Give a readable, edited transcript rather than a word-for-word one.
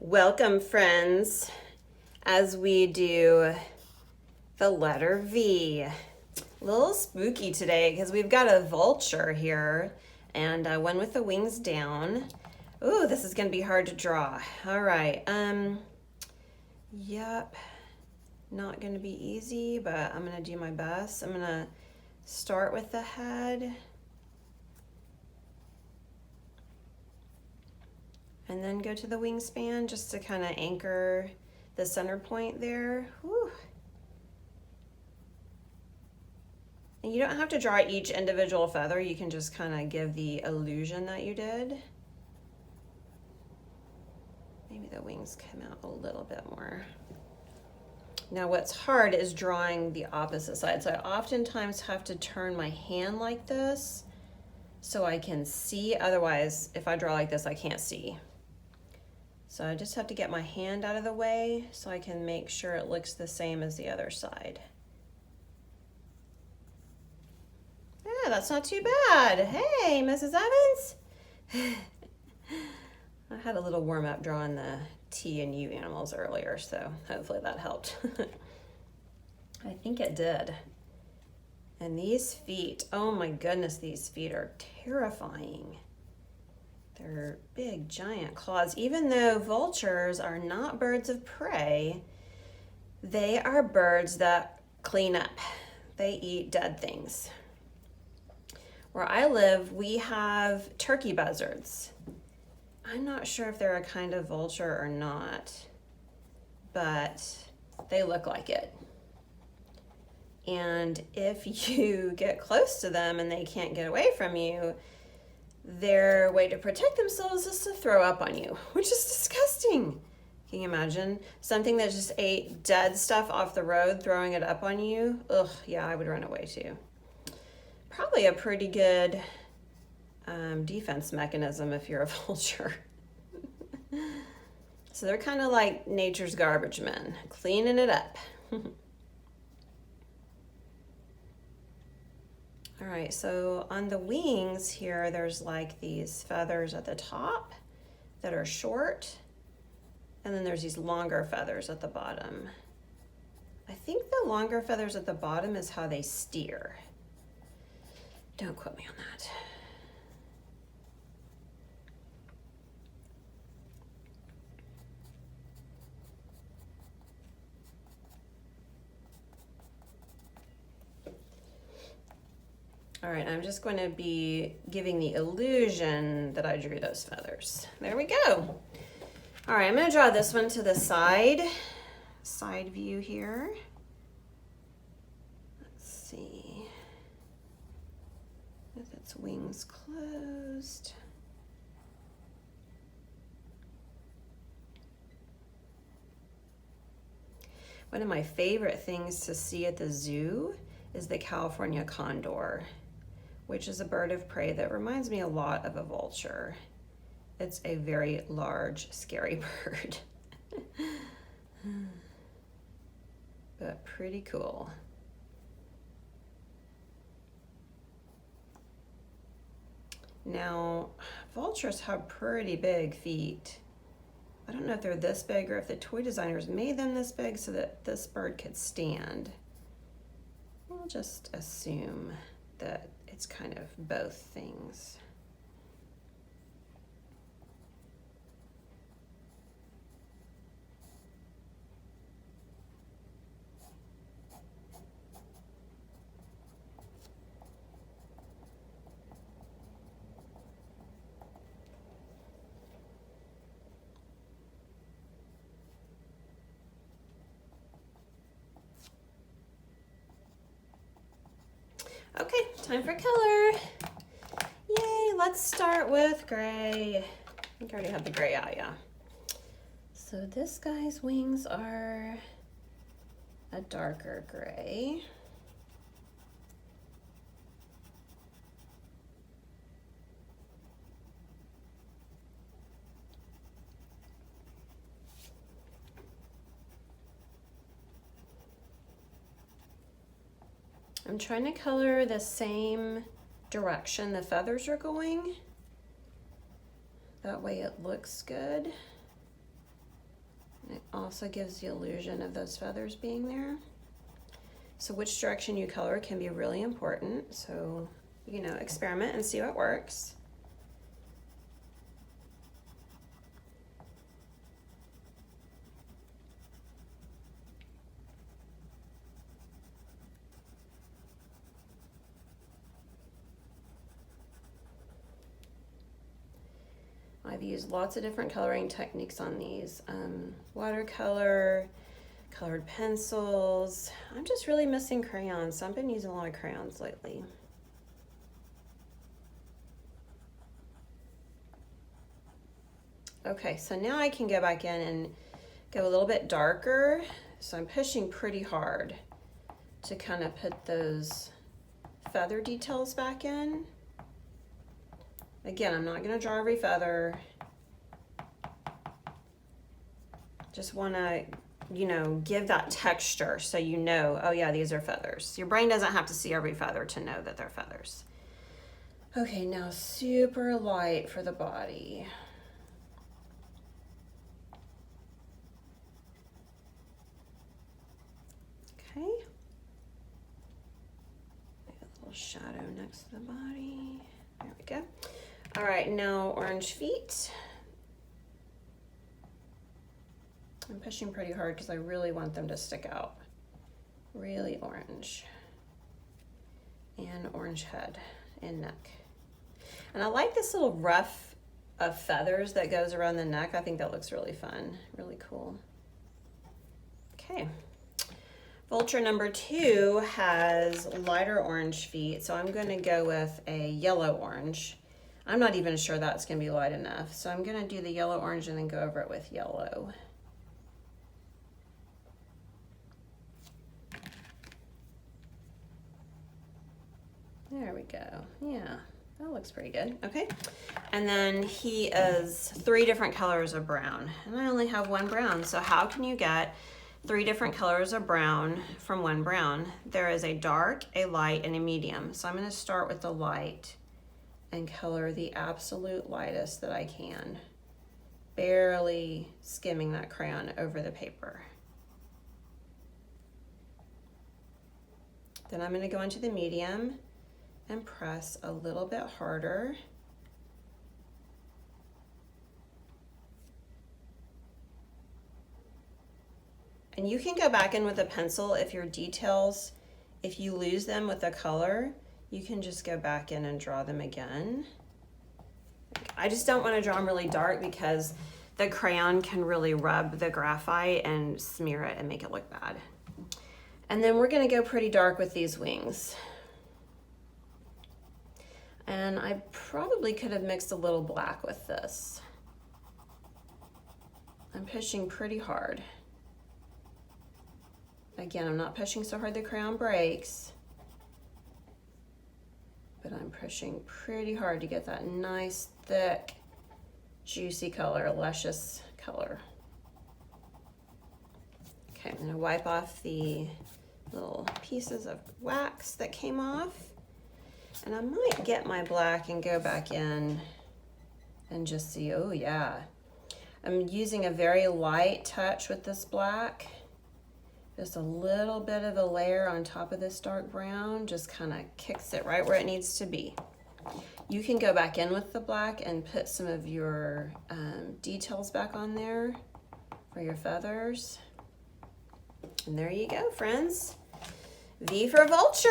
Welcome, friends, as we do the letter V. A little spooky today because we've got a vulture here and one with the wings down. Ooh, this is going to be hard to draw. All right. Yep. Not going to be easy, but I'm going to do my best. I'm going to start with the head. And then go to the wingspan just to kind of anchor the center point there. Whew. And you don't have to draw each individual feather. You can just kind of give the illusion that you did. Maybe the wings come out a little bit more. Now what's hard is drawing the opposite side. So I oftentimes have to turn my hand like this so I can see. Otherwise, if I draw like this, I can't see. So I just have to get my hand out of the way so I can make sure it looks the same as the other side. Yeah, that's not too bad. Hey, Mrs. Evans. I had a little warm up drawing the T and U animals earlier, so hopefully that helped. I think it did. And these feet, oh my goodness, these feet are terrifying. They're big, giant claws. Even though vultures are not birds of prey, they are birds that clean up. They eat dead things. Where I live, we have turkey buzzards. I'm not sure if they're a kind of vulture or not, but they look like it. And if you get close to them and they can't get away from you, their way to protect themselves is to throw up on you, which is disgusting. Can you imagine something that just ate dead stuff off the road, throwing it up on you? Ugh, yeah, I would run away too. Probably a pretty good defense mechanism if you're a vulture. So they're kind of like nature's garbage men, cleaning it up. All right, so on the wings here, there's like these feathers at the top that are short, and then there's these longer feathers at the bottom. I think the longer feathers at the bottom is how they steer. Don't quote me on that. All right, I'm just going to be giving the illusion that I drew those feathers. There we go. All right, I'm going to draw this one to the side view here. Let's see. With its wings closed. One of my favorite things to see at the zoo is the California condor, which is a bird of prey that reminds me a lot of a vulture. It's a very large, scary bird. But pretty cool. Now, vultures have pretty big feet. I don't know if they're this big or if the toy designers made them this big so that this bird could stand. We'll just assume that it's kind of both things. Okay, time for color. Yay, let's start with gray. I think I already have the gray out, yeah. So this guy's wings are a darker gray. I'm trying to color the same direction the feathers are going. That way it looks good. It also gives the illusion of those feathers being there. So which direction you color can be really important. So, you know, experiment and see what works. I've used lots of different coloring techniques on these. Watercolor, colored pencils. I'm just really missing crayons, so I've been using a lot of crayons lately. Okay, so now I can go back in and go a little bit darker. So I'm pushing pretty hard to kind of put those feather details back in. Again, I'm not going to draw every feather. Just want to, you know, give that texture so you know, oh yeah, these are feathers. Your brain doesn't have to see every feather to know that they're feathers. Okay, now super light for the body. Okay. A little shadow next to the body. There we go. All right, now orange feet. I'm pushing pretty hard because I really want them to stick out. Really orange. And orange head and neck. And I like this little ruff of feathers that goes around the neck. I think that looks really fun, really cool. Okay. Vulture number 2 has lighter orange feet, so I'm gonna go with a yellow orange. I'm not even sure that's gonna be light enough, so I'm gonna do the yellow orange and then go over it with yellow. There we go, yeah, that looks pretty good, okay. And then he is 3 different colors of brown, and I only have 1 brown, so how can you get 3 different colors of brown from 1 brown? There is a dark, a light, and a medium. So I'm going to start with the light and color the absolute lightest that I can, barely skimming that crayon over the paper. Then I'm going to go into the medium and press a little bit harder. And you can go back in with a pencil if your details, if you lose them with the color, you can just go back in and draw them again. I just don't want to draw them really dark because the crayon can really rub the graphite and smear it and make it look bad. And then we're going to go pretty dark with these wings. And I probably could have mixed a little black with this. I'm pushing pretty hard. Again, I'm not pushing so hard the crayon breaks, but I'm pushing pretty hard to get that nice, thick, juicy color, luscious color. Okay, I'm gonna wipe off the little pieces of wax that came off, and I might get my black and go back in and just see, oh yeah. I'm using a very light touch with this black. Just a little bit of a layer on top of this dark brown, just kind of kicks it right where it needs to be. You can go back in with the black and put some of your details back on there for your feathers. And there you go, friends. V for Vulture.